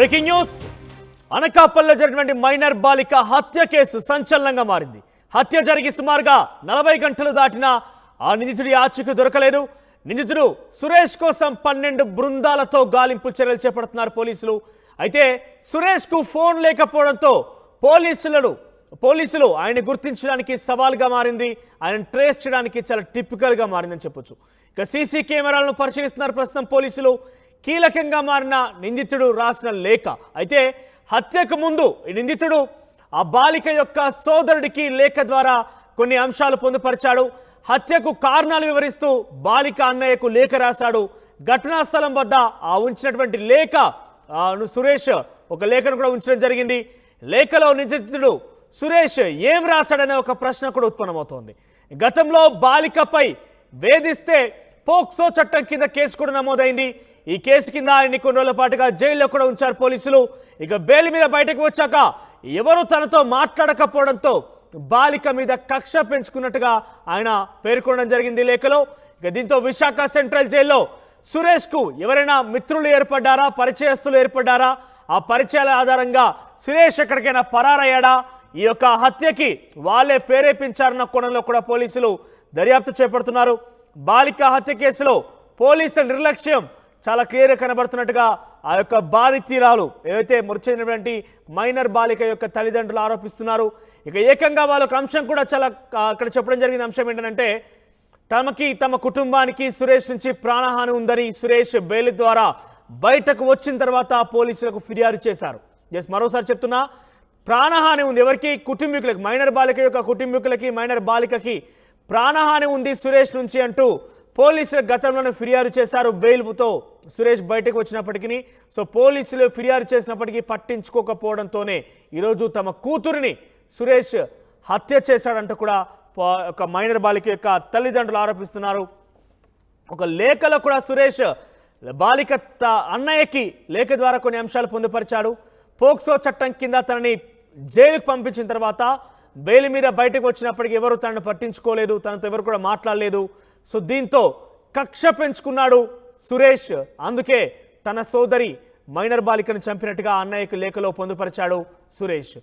Breaking news అనకాపల్లిలో జరిగినటువంటి minor బాలిక హత్య కేసు సంచలనంగా మారింది. హత్య జరిగి సుమారుగా 40 గంటలు దాటినా ఆ నిందితుడి ఆచూకీ దొరకలేదు. నిందితుడు సురేష్ కోసం 12 బృందాలతో గాలింపు చర్యలు చేపడుతున్నారు పోలీసులు. అయితే సురేష్ కు ఫోన్ లేకపోవడంతో పోలీసులు ఆయన గుర్తించడానికి సవాల్గా మారింది. ఆయన ట్రేస్ చేయడానికి చాలా టిపికల్గా మారిందని చెప్పొచ్చు. ఇక సీసీ కెమెరాలను పరిశీలిస్తున్నారు ప్రస్తుతం పోలీసులు. కీలకంగా మారిన నిందితుడు రాసిన లేఖ. అయితే హత్యకు ముందు ఈ నిందితుడు ఆ బాలిక యొక్క సోదరుడికి లేఖ ద్వారా కొన్ని అంశాలు పొందుపరిచాడు. హత్యకు కారణాలు వివరిస్తూ బాలిక అన్నయ్యకు లేఖ రాశాడు. ఘటనా స్థలం వద్ద ఉంచినటువంటి లేఖ సురేష్ ఒక లేఖను కూడా ఉంచడం జరిగింది. లేఖలో నిందితుడు సురేష్ ఏం రాశాడనే ఒక ప్రశ్న కూడా ఉత్పన్నమవుతోంది. గతంలో బాలికపై వేధిస్తే పోక్సో చట్టం కింద కేసు కూడా నమోదైంది. ఈ కేసు కింద ఆయన్ని కొన్ని రోజుల పాటుగా జైల్లో కూడా ఉంచారు పోలీసులు. ఇక బెయిల్ మీద బయటకు వచ్చాక ఎవరు తనతో మాట్లాడకపోవడంతో బాలిక మీద కక్ష పెంచుకున్నట్టుగా ఆయన పేర్కొనడం జరిగింది లేఖలో. ఇక దీంతో విశాఖ సెంట్రల్ జైల్లో సురేష్ కు ఎవరైనా మిత్రులు ఏర్పడ్డారా, పరిచయస్తులు ఏర్పడ్డారా, ఆ పరిచయాల ఆధారంగా సురేష్ ఎక్కడికైనా పరారయ్యాడా, ఈ యొక్క హత్యకి వాళ్ళే ప్రేరేపించారన్న కోణంలో కూడా పోలీసులు దర్యాప్తు చేపడుతున్నారు. బాలిక హత్య కేసులో పోలీసుల నిర్లక్ష్యం చాలా క్లియర్గా కనబడుతున్నట్టుగా ఆ యొక్క బాధితురాలు ఏవైతే మృతి చెందినటువంటి మైనర్ బాలిక యొక్క తల్లిదండ్రులు ఆరోపిస్తున్నారు. ఇక ఏకంగా వాళ్ళొక అంశం కూడా చాలా అక్కడ చెప్పడం జరిగిన అంశం ఏంటంటే తమ కుటుంబానికి సురేష్ నుంచి ప్రాణహాని ఉందని సురేష్ బెయిల్ ద్వారా బయటకు వచ్చిన తర్వాత పోలీసులకు ఫిర్యాదు చేశారు. మరోసారి చెప్తున్నా, ప్రాణహాని ఉంది ఎవరికి? కుటుంబీకులకి, మైనర్ బాలిక యొక్క కుటుంబీకులకి, మైనర్ బాలికకి ప్రాణహాని ఉంది సురేష్ నుంచి అంటూ పోలీసులు గతంలోనే ఫిర్యాదు చేశారు. బెయిల్తో సురేష్ బయటకు వచ్చినప్పటికీ పోలీసులు ఫిర్యాదు చేసినప్పటికీ పట్టించుకోకపోవడంతోనే ఈరోజు తమ కూతురిని సురేష్ హత్య చేశాడంటూ కూడా ఒక మైనర్ బాలిక యొక్క తల్లిదండ్రులు ఆరోపిస్తున్నారు. ఒక లేఖలో కూడా సురేష్ బాలిక అన్నయ్యకి లేఖ ద్వారా కొన్ని అంశాలు పొందుపరిచాడు. పోక్సో చట్టం కింద తనని జైలుకు పంపించిన తర్వాత బెయిల్ మీద బయటకు వచ్చినప్పటికీ ఎవరు తనను పట్టించుకోలేదు, తనతో ఎవరు కూడా మాట్లాడలేదు. దీంతో కక్ష పెంచుకున్నాడు సురేష్. అందుకే తన సోదరి మైనర్ బాలికను చంపినట్టుగా అన్నయ్యకు లేఖలో పొందుపరిచాడు సురేష్.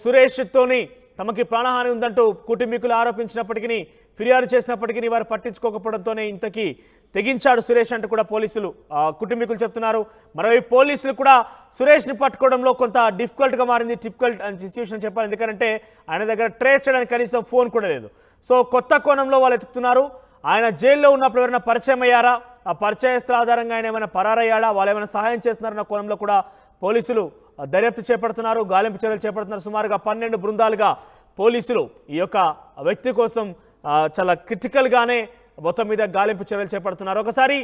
సురేష్తోని తమకి ప్రాణహాని ఉందంటూ కుటుంబీకులు ఆరోపించినప్పటికీ ఫిర్యాదు చేసినప్పటికీ వారు పట్టించుకోకపోవడంతోనే ఇంతకీ తెగించాడు సురేష్ అంటూ కూడా పోలీసులు కుటుంబీకులు చెప్తున్నారు. మరోవైపు పోలీసులు కూడా సురేష్ని పట్టుకోవడంలో కొంత డిఫికల్ట్గా మారింది. డిఫికల్ట్ సిచ్యువేషన్ చెప్పాలి. ఎందుకంటే ఆయన దగ్గర ట్రేస్ చేయడానికి కనీసం ఫోన్ కూడా లేదు. కొత్త కోణంలో వాళ్ళు ఎత్తుకుతున్నారు. ఆయన జైల్లో ఉన్నప్పుడు ఎవరైనా పరిచయం అయ్యారా, ఆ పరిచయస్తుల ఆధారంగా ఆయన ఏమైనా పరారయ్యాడా, వాళ్ళు ఏమైనా సహాయం చేస్తున్నారన్న కోణంలో కూడా పోలీసులు దర్యాప్తు చేపడుతున్నారు, గాలింపు చర్యలు చేపడుతున్నారు. సుమారుగా 12 బృందాలుగా పోలీసులు ఈ యొక్క వ్యక్తి కోసం చాలా క్రిటికల్గానే మొత్తం మీద గాలింపు చర్యలు చేపడుతున్నారు. ఒకసారి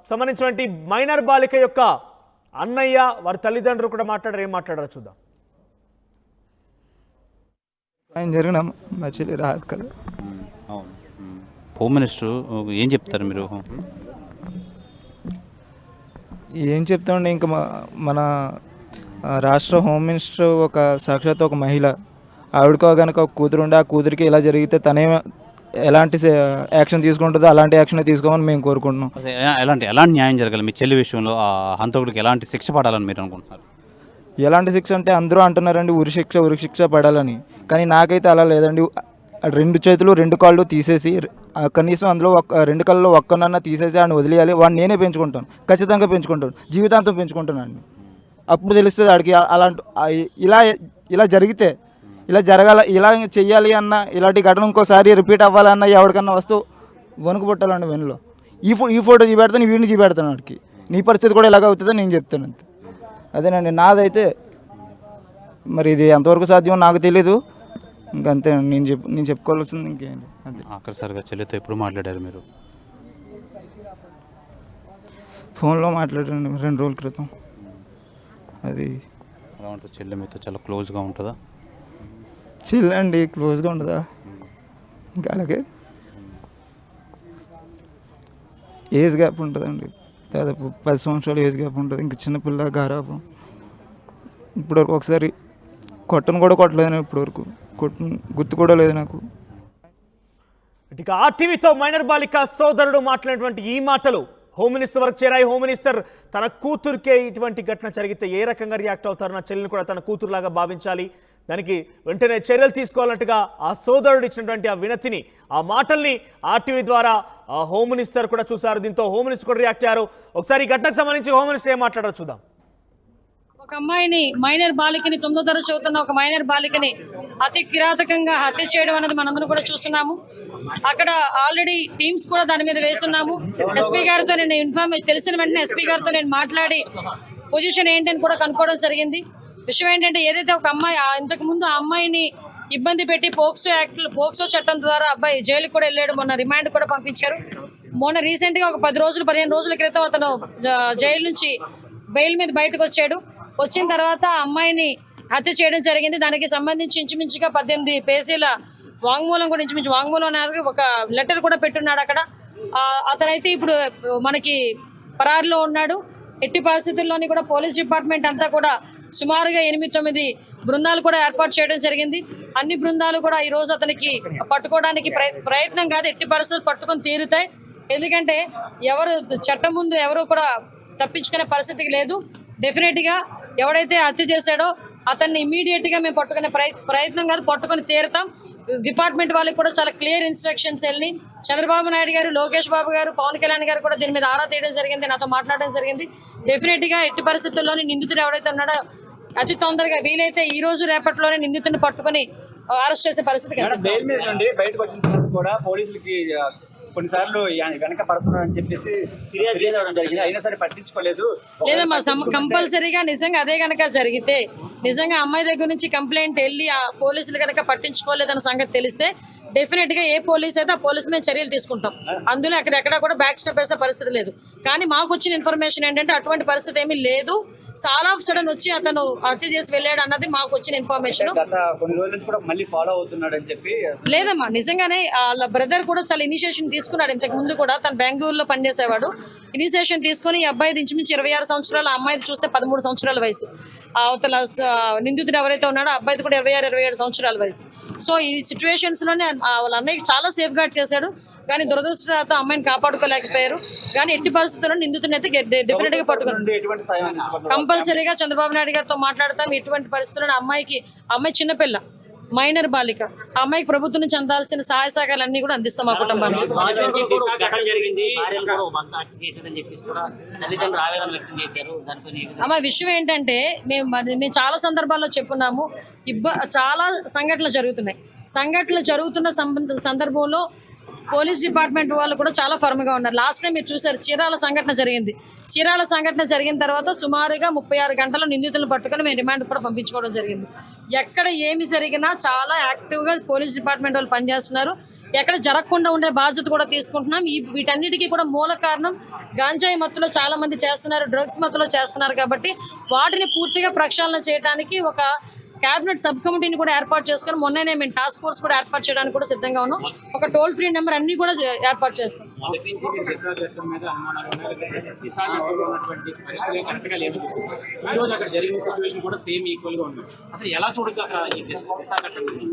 సంబంధించినటువంటి మైనర్ బాలిక యొక్క అన్నయ్య వారి తల్లిదండ్రులు కూడా మాట్లాడారు. ఏం మాట్లాడారో చూద్దాం. ఆయన జరిగిన మా చెల్లి రాదు కదా. హోమ్ మినిస్టర్ ఏం చెప్తారు మీరు? ఏం చెప్తామండి, ఇంకా మన రాష్ట్ర హోమ్ మినిస్టర్ ఒక సాక్షాత్ ఒక మహిళ, ఆవిడకో కనుక ఒక కూతురు ఉండే, ఆ కూతురికి ఇలా జరిగితే తనే ఎలాంటి యాక్షన్ తీసుకుంటుందో అలాంటి యాక్షన్ తీసుకోమని మేము కోరుకుంటున్నాం. ఎలాంటి న్యాయం జరగాలి మీ చెల్లి విషయంలో? ఆ హంతకుడికి ఎలాంటి శిక్ష పడాలని మీరు అనుకుంటున్నారు? ఎలాంటి శిక్ష అంటే అందరూ అంటున్నారండి ఉరి శిక్ష పడాలని, కానీ నాకైతే అలా లేదండి. 2 చేతులు 2 కాళ్ళు తీసేసి కనీసం అందులో 2 కళ్ళలో ఒక్కనన్నా తీసేసి వాడిని వదిలేయాలి. వాడిని నేనే పెంచుకుంటాను, ఖచ్చితంగా పెంచుకుంటాను, జీవితాంతం పెంచుకుంటున్నాను. అప్పుడు తెలుస్తుంది వాడికి అలాంటి ఇలా జరిగితే ఇలా జరగాల, ఇలా చెయ్యాలి అన్న, ఇలాంటి ఘటన ఇంకోసారి రిపీట్ అవ్వాలన్నా ఎవరికన్నా వస్తూ వణుకు పుట్టాలండి వెన్నులో. ఈ ఫోటో చూపెడతాను, వీడిని చూపెడతాను, వాడికి నీ పరిస్థితి కూడా ఇలాగ అవుతుందో నేను చెప్తాను అంతే. అదేనండి నాదైతే. మరి ఇది ఎంతవరకు సాధ్యమో నాకు తెలీదు. ఇంకంతే నేను చెప్పుకోవాల్సింది ఇంకేంటి అంతే. ఆఖరిసారిగా చెల్లితో ఎప్పుడు మాట్లాడారు మీరు? ఫోన్లో మాట్లాడాను 2 రోజుల క్రితం. అది ఎలా ఉంటుంది? చెల్లి మీతో చాలా క్లోజ్గా ఉంటుందా? చెల్లి అండి క్లోజ్గా ఉండదా? ఇంకా అలాగే ఏజ్ గ్యాప్ ఉంటుందండి, దాదాపు 10 సంవత్సరాలు ఏజ్ గ్యాప్ ఉంటుంది. ఇంక చిన్నపిల్ల గారాబం. ఇప్పటివరకు ఒకసారి కొట్టలేదు, ఇప్పటివరకు గుర్తు కూడా లేదు నాకు. ఇక ఆర్టీవీతో మైనర్ బాలిక సోదరుడు మాట్లాడినటువంటి ఈ మాటలు హోమ్ మినిస్టర్ వరకు చేరాయి. హోమ్ మినిస్టర్ తన కూతురికే ఇటువంటి ఘటన జరిగితే ఏ రకంగా రియాక్ట్ అవుతారు? నా చెల్లిని కూడా తన కూతురులాగా భావించాలి, దానికి వెంటనే చర్యలు తీసుకోవాలంటగా ఆ సోదరుడు ఇచ్చినటువంటి ఆ వినతిని, ఆ మాటల్ని ఆర్టీవీ ద్వారా హోమ్ మినిస్టర్ కూడా చూశారు. దీంతో హోమ్ మినిస్టర్ కూడా రియాక్ట్ అయ్యారు. ఒకసారి ఈ ఘటనకు సంబంధించి హోమ్ మినిస్టర్ ఏం మాట్లాడారో చూద్దాం. ఒక అమ్మాయిని, మైనర్ బాలికని, 9వ తరగతి చదువుతున్న ఒక మైనర్ బాలికని అతి కిరాతకంగా హత్య చేయడం అనేది మనందరం కూడా చూస్తున్నాము. అక్కడ ఆల్రెడీ టీమ్స్ కూడా దాని మీద వేస్తున్నాము. ఎస్పీ గారితో నేను తెలిసిన వెంటనే ఎస్పీ గారితో నేను మాట్లాడి పొజిషన్ ఏంటని కూడా కనుక్కోవడం జరిగింది. విషయం ఏంటంటే, ఏదైతే ఒక అమ్మాయి ఇంతకు ముందు ఆ అమ్మాయిని ఇబ్బంది పెట్టి పోక్సో చట్టం ద్వారా అబ్బాయి జైలుకి కూడా వెళ్ళాడు. మొన్న రిమాండ్ కూడా పంపించారు. మొన్న రీసెంట్ గా ఒక 15 రోజుల క్రితం అతను జైలు నుంచి బెయిల్ మీద బయటకు వచ్చాడు. వచ్చిన తర్వాత ఆ అమ్మాయిని హత్య చేయడం జరిగింది. దానికి సంబంధించి ఇంచుమించుగా 18 పేజీల వాంగ్మూలం కూడా, ఇంచుమించు వాంగ్మూలం ఒక లెటర్ కూడా పెట్టున్నాడు అక్కడ. అతనైతే ఇప్పుడు మనకి పరారులో ఉన్నాడు. ఎట్టి పరిస్థితుల్లోని కూడా పోలీస్ డిపార్ట్మెంట్ అంతా కూడా సుమారుగా 8-9 బృందాలు కూడా ఏర్పాటు చేయడం జరిగింది. అన్ని బృందాలు కూడా ఈ రోజు అతనికి పట్టుకోవడానికి ప్రయత్నం కాదు, ఎట్టి పరిస్థితులు పట్టుకొని తీరుతాయి. ఎందుకంటే ఎవరు చట్టం ముందు ఎవరు కూడా తప్పించుకునే పరిస్థితికి లేదు. డెఫినెట్ గా ఎవడైతే హత్య చేశాడో అతన్ని ఇమీడియట్ గా మేము పట్టుకునే ప్రయత్నం కాదు, పట్టుకొని తీరుతాం. డిపార్ట్మెంట్ వాళ్ళకి కూడా చాలా క్లియర్ ఇన్స్ట్రక్షన్స్ వెళ్ళి చంద్రబాబు నాయుడు గారు, లోకేష్ బాబు గారు, పవన్ కళ్యాణ్ గారు కూడా దీని మీద ఆరా తీయడం జరిగింది, నాతో మాట్లాడడం జరిగింది. డెఫినెట్ గా ఎట్టి పరిస్థితుల్లోని నిందితుడు ఎవరైతే ఉన్నాడో అతి తొందరగా వీలైతే ఈ రోజు రేపట్లోనే నిందితుడిని పట్టుకొని అరెస్ట్ చేసే పరిస్థితి కొన్నిసార్లు వెనక పడుతున్నారని చెప్పేసి ఫిర్యాదు చేయడం జరిగింది, అయినా సరే పట్టించుకోలేదు. లేదమ్మా, కంపల్సరీగా నిజంగా అదే కనుక జరిగితే, నిజంగా అమ్మాయి దగ్గర నుంచి కంప్లైంట్ వెళ్ళి ఆ పోలీసులు కనుక పట్టించుకోలేదన్న సంగతి తెలిస్తే డెఫినెట్ గా ఏ పోలీస్ అయితే ఆ పోలీసు మీద చర్యలు తీసుకుంటాం. అందులో ఎక్కడెక్కడా కూడా బ్యాక్ స్టెప్ వేసే పరిస్థితి లేదు. కానీ మాకు వచ్చిన ఇన్ఫర్మేషన్ ఏంటంటే అటువంటి పరిస్థితి ఏమీ లేదు. చాలా సడన్ వచ్చి అతను హత్య చేసి వెళ్ళాడు అన్నది మాకు వచ్చిన ఇన్ఫర్మేషన్. కొన్ని రోజుల నుంచి కూడా మళ్ళీ ఫాలో అవుతున్నాడు అని చెప్పి. లేదమ్మా, నిజంగానే వాళ్ళ బ్రదర్ కూడా చాలా ఇనిషియేషన్ తీసుకున్నాడు. ఇంతకు ముందు కూడా తను బెంగళూరులో పనిచేసేవాడు. ఇనిషియేషన్ తీసుకుని ఈ అబ్బాయి ఇంచుమించు 26 సంవత్సరాలు, ఆ అమ్మాయిది చూస్తే 13 సంవత్సరాల వయసు. అవతల నిందితుడు ఎవరైతే ఉన్నాడో ఆ అబ్బాయిది కూడా 26-27 సంవత్సరాల వయసు. సో ఈ సిచ్యువేషన్స్ లోనే వాళ్ళ అన్నయ్యకి చాలా సేఫ్ గార్డ్ చేశాడు. కానీ దురదృష్టంతో అమ్మాయిని కాపాడుకోలేకపోయారు. కానీ ఎట్టి పరిస్థితుల్లో నిందితుని అయితే డెఫినెట్ గా పట్టుకున్నాడు. కంపల్సరీగా చంద్రబాబు నాయుడు గారితో మాట్లాడతాం. ఎటువంటి పరిస్థితుల్లో అమ్మాయి చిన్నపిల్ల, మైనర్ బాలిక, ఆ అమ్మాయికి ప్రభుత్వం నుంచి అందాల్సిన సహాయ సహకారాలు అన్ని కూడా అందిస్తాం మా కుటుంబానికి. అమ్మ, విషయం ఏంటంటే మేము చాలా సందర్భాల్లో చెప్పున్నాము, చాలా సంఘటనలు జరుగుతున్న సందర్భంలో పోలీస్ డిపార్ట్మెంట్ వాళ్ళు కూడా చాలా ఫర్మ్ గా ఉన్నారు. లాస్ట్ టైం మీరు చూసారు, చీరాల సంఘటన జరిగిన తర్వాత సుమారుగా 36 గంటల నిందితులను పట్టుకొని మేము రిమాండ్ కూడా పంపించుకోవడం జరిగింది. ఎక్కడ ఏమి జరిగినా చాలా యాక్టివ్ గా పోలీస్ డిపార్ట్మెంట్ వాళ్ళు పనిచేస్తున్నారు. ఎక్కడ జరగకుండా ఉండే బాధ్యత కూడా తీసుకుంటున్నాం. వీటన్నిటికీ కూడా మూల కారణం గాంజాయి మత్తులో చాలా మంది చేస్తున్నారు, డ్రగ్స్ మత్తులో చేస్తున్నారు. కాబట్టి వాటిని పూర్తిగా ప్రక్షాళన చేయడానికి ఒక కేబినెట్ సబ్ కమిటీని కూడా ఏర్పాటు చేసుకుని మొన్ననే మేము టాస్క్ ఫోర్స్ కూడా ఏర్పాటు చేయడానికి కూడా సిద్ధంగా ఉన్నాం. ఒక టోల్ ఫ్రీ నెంబర్ అన్ని కూడా ఏర్పాటు చేస్తాం.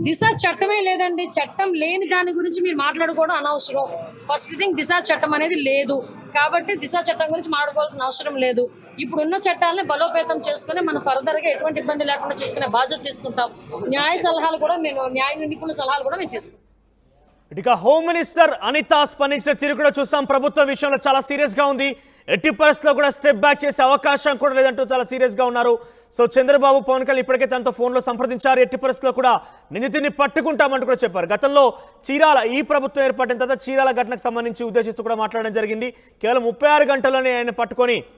దిశ చట్టమే లేదండి. చట్టం లేని దాని గురించి మీరు మాట్లాడుకోవడం అనవసరం. ఫస్ట్ థింగ్, దిశ చట్టం అనేది లేదు కాబట్టి దిశ చట్టం గురించి మాట్లాడుకోవాల్సిన అవసరం లేదు. ఇప్పుడున్న చట్టాలని బలోపేతం చేసుకుని మనం ఫర్దర్ గా ఎటువంటి ఇబ్బంది లేకుండా చూసుకునే బాధ్యత తీసుకుంటాం. న్యాయ నిపుణుల సలహాలు కూడా మేము తీసుకుంటాం. ఇక హోమ్ మినిస్టర్ అనిత స్పందించిన తీరు కూడా చూసాం. ప్రభుత్వ విషయంలో చాలా సీరియస్ గా ఉంది. ఎట్టి పరిస్థితుల్లో కూడా స్టెప్ బ్యాక్ చేసే అవకాశం కూడా లేదంటూ చాలా సీరియస్ గా ఉన్నారు. సో చంద్రబాబు, పవన్ కళ్యాణ్ ఇప్పటికే తనతో ఫోన్లో సంప్రదించారు. ఎట్టి పరిస్థితుల్లో కూడా నిందితుడిని పట్టుకుంటామంటూ కూడా చెప్పారు. గతంలో చీరాల, ఈ ప్రభుత్వం ఏర్పడిన తర్వాత చీరాల ఘటనకు సంబంధించి ఉద్దేశిస్తూ కూడా మాట్లాడడం జరిగింది. కేవలం 36 గంటల్లోనే ఆయన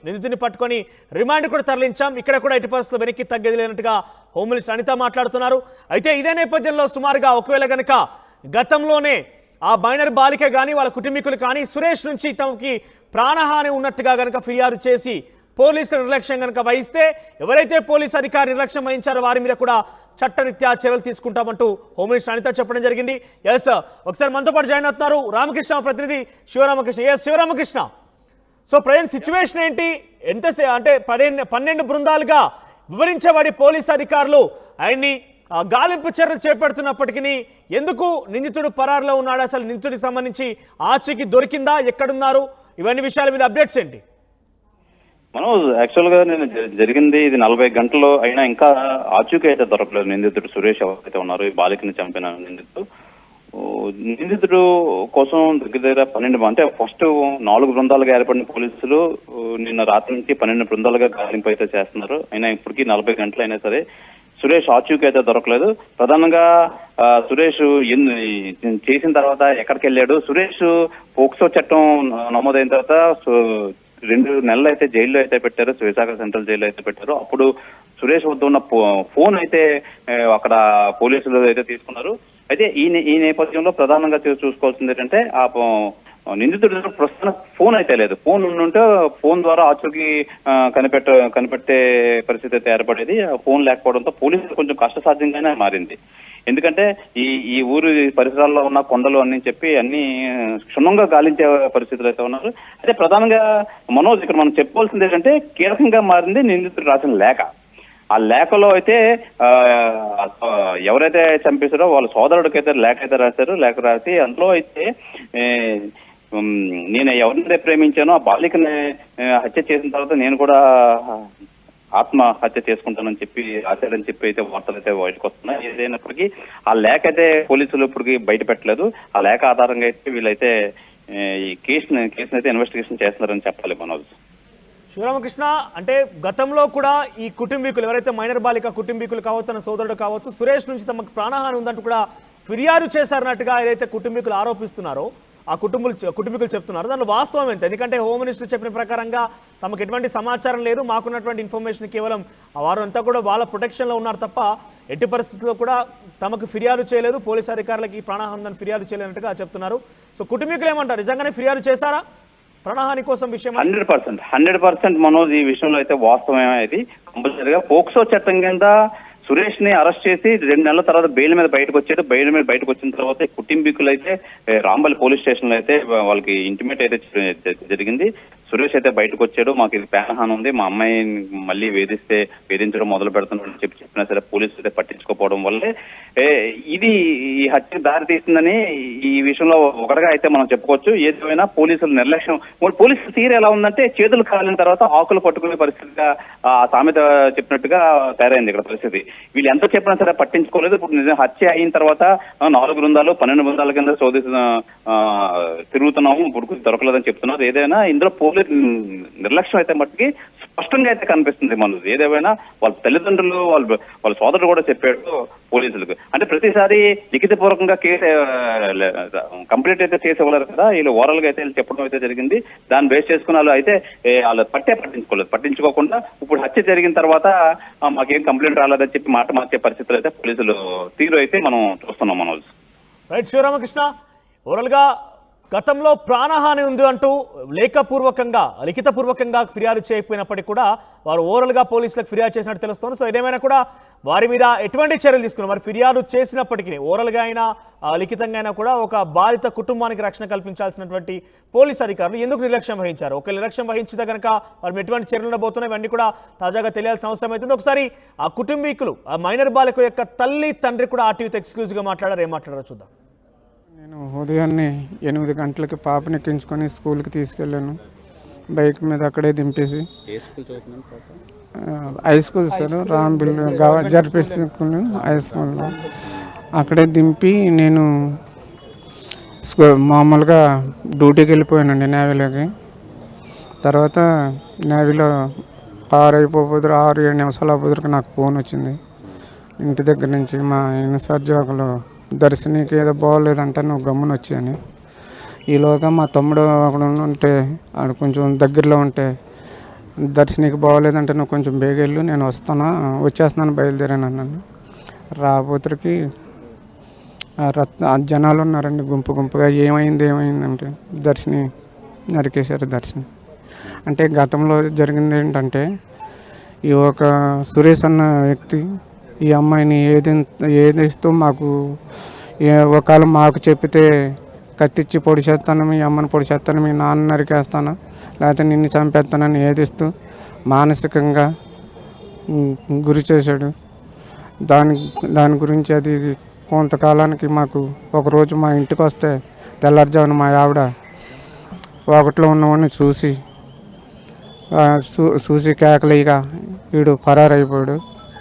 నిందితుడిని పట్టుకొని రిమాండ్ కూడా తరలించాం. ఇక్కడ కూడా ఎట్టి పరిస్థితుల్లో వెనక్కి తగ్గేది లేనట్టుగా హోమ్ మినిస్టర్ అనిత మాట్లాడుతున్నారు. అయితే ఇదే నేపథ్యంలో సుమారుగా ఒకవేళ గనక గతంలోనే ఆ మైనర్ బాలిక కానీ వాళ్ళ కుటుంబీకులు కానీ సురేష్ నుంచి తమకి ప్రాణహాని ఉన్నట్టుగా గనక ఫిర్యాదు చేసి పోలీసుల నిర్లక్ష్యం కనుక వహిస్తే, ఎవరైతే పోలీసు అధికారి నిర్లక్ష్యం వహించారో వారి మీద కూడా చట్టరీత్యా చర్యలు తీసుకుంటామంటూ హోమ్ మినిస్టర్ అనిత చెప్పడం జరిగింది. ఎస్, ఒకసారి మనతో పాటు జాయిన్ అవుతున్నారు రామకృష్ణ ప్రతినిధి Sivaramakrishna. S Sivaramakrishna, so present situation ఏంటి? అంటే 12 బృందాలుగా వివరించబడి పోలీసు అధికారులు ఆయన్ని గాలింపు చర్యలు చేపడుతున్నప్పటికీ ఎందుకు నిందితుడు పరారులో ఉన్నాడు? అసలు నిందితుడికి సంబంధించి ఆచూకీ దొరికిందా? ఎక్కడున్నారు? ఇవన్నీ విషయాల మీద అప్డేట్స్ ఏంటి? మనోజ్, యాక్చువల్ గా నేను జరిగింది ఇది 40 గంటలు అయినా ఇంకా ఆచూకీ అయితే దొరకలేదు. నిందితుడు సురేష్ ఎవరైతే ఉన్నారో ఈ బాలికని చంపిన నిందితుడు కోసం దగ్గర 12 అంటే ఫస్ట్ 4 బృందాలుగా ఏర్పడిన పోలీసులు నిన్న రాత్రి నుంచి 12 బృందాలుగా గాలింపు అయితే చేస్తున్నారు. అయినా ఇప్పటికీ 40 గంటలు అయినా సరే సురేష్ ఆచూకీ అయితే దొరకలేదు. ప్రధానంగా సురేష్ చేసిన తర్వాత ఎక్కడికి వెళ్ళాడు, సురేష్ పోక్సో చట్టం నమోదైన తర్వాత 2 నెలలు అయితే జైల్లో అయితే పెట్టారు, విశాఖ సెంట్రల్ జైల్లో అయితే పెట్టారు. అప్పుడు సురేష్ వద్ద ఉన్న ఫోన్ అయితే అక్కడ పోలీసులు అయితే తీసుకున్నారు. అయితే ఈ నేపథ్యంలో ప్రధానంగా చూసుకోవాల్సింది ఏంటంటే ఆ నిందితుడి ప్రస్తుతం ఫోన్ అయితే లేదు. ఫోన్ ఉంటే ఫోన్ ద్వారా ఆచూకీ కనిపెట్టే పరిస్థితి అయితే ఏర్పడేది. ఫోన్ లేకపోవడంతో పోలీసులు కొంచెం కష్టసాధ్యంగానే మారింది. ఎందుకంటే ఈ ఊరు పరిసరాల్లో ఉన్న కొండలు అన్ని చెప్పి అన్ని క్షుణ్ణంగా గాలించే పరిస్థితులు అయితే ఉన్నారు. అయితే ప్రధానంగా మనోజ్, ఇక్కడ మనం చెప్పుకోవాల్సింది ఏంటంటే కీలకంగా మారింది నిందితుడు రాసిన లేఖ. ఆ లేఖలో అయితే ఎవరైతే చంపేశారో వాళ్ళ సోదరుడికి అయితే లేఖ అయితే రాశారు. లేఖ రాసి అందులో అయితే నేను ఎవరినైతే ప్రేమించానో ఆ బాలికని హత్య చేసిన తర్వాత నేను కూడా ఆత్మహత్య చేసుకుంటానని చెప్పి రాశాడని చెప్పి అయితే వార్తలు అయితే బయటకు వస్తున్నాయి. ఏదైనప్పటికీ ఆ లేఖ అయితే పోలీసులు ఇప్పటికీ బయట పెట్టలేదు. ఆ లేఖ ఆధారంగా అయితే వీళ్ళైతే ఈ కేసుని అయితే ఇన్వెస్టిగేషన్ చేస్తున్నారని చెప్పాలి మనోజ్. శివరామకృష్ణ, అంటే గతంలో కూడా ఈ కుటుంబీకులు ఎవరైతే మైనర్ బాలిక కుటుంబీకులు కావచ్చు, తన సోదరుడు కావచ్చు, సురేష్ నుంచి తమకు ప్రాణహాని ఉందంటూ కూడా ఫిర్యాదు చేశారన్నట్టుగా ఏదైతే కుటుంబీకులు ఆరోపిస్తున్నారో ఆ కుటుంబీకులు చెప్తున్నారు. దానిలో వాస్తవం ఎంత? ఎందుకంటే హోమ్ మినిస్టర్ చెప్పిన ప్రకారంగా తమకు ఎటువంటి సమాచారం లేదు, మాకున్నటువంటి ఇన్ఫర్మేషన్ కేవలం వారు అంతా కూడా వాళ్ళ ప్రొటెక్షన్లో ఉన్నారు తప్ప ఎట్టి పరిస్థితుల్లో కూడా తమకు ఫిర్యాదు చేయలేదు, పోలీసు అధికారులకి ప్రాణహాని ఫిర్యాదు చేయలేనట్టుగా చెప్తున్నారు. సో కుటుంబీకులు ఏమంటారు? నిజంగానే ఫిర్యాదు చేశారా ప్రాణహాని కోసం విషయం? 100% మనోజ్, ఈ విషయంలో అయితే వాస్తవమే. ఇది కంపల్సరీగా పోక్సో చట్టం కింద సురేష్ ని అరెస్ట్ చేసి 2 నెలల తర్వాత బెయిల్ మీద బయటకు వచ్చాడు. బెయిల్ మీద బయటకు వచ్చిన తర్వాత కుటుంబీకులు అయితే రాంబల్ పోలీస్ స్టేషన్ లో అయితే వాళ్ళకి ఇంటిమేట్ అయితే జరిగింది. సురేష్ అయితే బయటకు వచ్చాడు, మాకు ఇది ప్రాణహాని ఉంది, మా అమ్మాయిని మళ్ళీ వేధించడం మొదలు పెడుతున్నాడు చెప్పినా సరే పోలీసులు అయితే పట్టించుకోకపోవడం వల్లే ఇది ఈ హత్యకు దారి తీస్తుందని ఈ విషయంలో ఒకటిగా అయితే మనం చెప్పుకోవచ్చు. ఏదేమైనా పోలీసుల నిర్లక్ష్యం, పోలీసుల తీరు ఎలా ఉందంటే చేతులు కాలిన తర్వాత ఆకులు పట్టుకునే పరిస్థితిగా ఆ సామెత చెప్పినట్టుగా తయారైంది ఇక్కడ పరిస్థితి. వీళ్ళు ఎంత చెప్పినా సరే పట్టించుకోలేదు. ఇప్పుడు నిజం హత్య అయిన తర్వాత 4 బృందాలు 12 బృందాల కింద తిరుగుతున్నాము, ఇప్పుడు దొరకలేదని చెప్తున్నారు. ఏదైనా ఇందులో పోలీసు నిర్లక్ష్యం అయితే మట్టుకి స్పష్టంగా అయితే కనిపిస్తుంది మనది. ఏదేమైనా వాళ్ళ తల్లిదండ్రులు వాళ్ళ సోదరుడు కూడా చెప్పాడు పోలీసులకు. అంటే ప్రతిసారి లిఖితపూర్వకంగా కేసు కంప్లీట్ అయితే చేసేవాళ్ళు కదా, వీళ్ళు ఓవరాల్ గా అయితే చెప్పడం అయితే జరిగింది. దాన్ని బేస్ చేసుకుని వాళ్ళు అయితే వాళ్ళు పట్టించుకోకుండా ఇప్పుడు హత్య జరిగిన తర్వాత మాకేం కంప్లైంట్ రాలేదని చెప్పి మాట మార్చే పరిస్థితులు అయితే పోలీసులు తీరు అయితే మనం చూస్తున్నాం మనోజ్. రైట్ శివరామకృష్ణ, ఓవరాల్గా గతంలో ప్రాణహాని ఉంది అంటూ లిఖితపూర్వకంగా ఫిర్యాదు చేయకపోయినప్పటికీ కూడా వారు ఓవరాల్గా పోలీసులకు ఫిర్యాదు చేసినట్టు తెలుస్తోంది. సో ఏదేమైనా కూడా వారి మీద ఎటువంటి చర్యలు తీసుకున్నారు? మరి ఫిర్యాదు చేసినప్పటికీ ఓవరాల్గా అయినా లిఖితంగా అయినా కూడా ఒక బాధిత కుటుంబానికి రక్షణ కల్పించాల్సినటువంటి పోలీసు అధికారులు ఎందుకు నిర్లక్ష్యం వహించారు? ఒక నిర్లక్ష్యం వహించితే కనుక వారు ఎటువంటి చర్యలు ఉండబోతున్నాయి ఇవన్నీ కూడా తాజాగా తెలియాల్సిన అవసరం అవుతుంది. ఒకసారి ఆ కుటుంబీకులు, ఆ మైనర్ బాలిక యొక్క తల్లి తండ్రి కూడా ఆర్టీవీతో ఎక్స్క్లూజివ్గా మాట్లాడారు. ఏం మాట్లాడారో చూద్దాం. నేను ఉదయాన్నే 8 గంటలకి పాపని ఎక్కించుకొని స్కూల్కి తీసుకెళ్ళాను. బైక్ మీద అక్కడే దింపేసి high school sir, Rambil ZP school high స్కూల్లో అక్కడే దింపి నేను మామూలుగా డ్యూటీకి వెళ్ళిపోయానండి నేవీలోకి. తర్వాత నేవీలో 6-7 నిమిషాలు అయిపోతురికి నాకు ఫోన్ వచ్చింది ఇంటి దగ్గర నుంచి. మా ఇన్ఛార్జ్ ఒకరు దర్శనికి ఏదో బాగోలేదంటే నువ్వు గమ్మున వచ్చాయని. ఈలోగా మా తమ్ముడు అక్కడ ఉంటే ఆడు కొంచెం దగ్గరలో ఉంటే దర్శనికి బాగోలేదంటే నువ్వు కొంచెం బేగెళ్ళు, నేను వచ్చేస్తున్నాను బయలుదేరాను అన్నాను. రాబోతురికి జనాలు ఉన్నారండి గుంపుగా. ఏమైందంటే దర్శని నరికేశారు. దర్శని అంటే గతంలో జరిగింది ఏంటంటే ఈ ఒక సురేష్ అన్న వ్యక్తి ఈ అమ్మాయిని ఏదిస్తూ మాకు ఒకవేళ మాకు చెప్పితే కత్తిచ్చి పొడి చేస్తాను, మీ అమ్మని పొడి చేస్తాను, మీ నాన్న నరికేస్తాను, లేకపోతే నిన్ను చంపేస్తానని ఏదిస్తూ మానసికంగా గురి చేశాడు. దాని గురించి అది కొంతకాలానికి మాకు ఒకరోజు మా ఇంటికి వస్తే తెల్లారుజామున మా ఆవిడ వాకట్లో ఉన్నవాడిని చూసి చూసి కేకలేక వీడు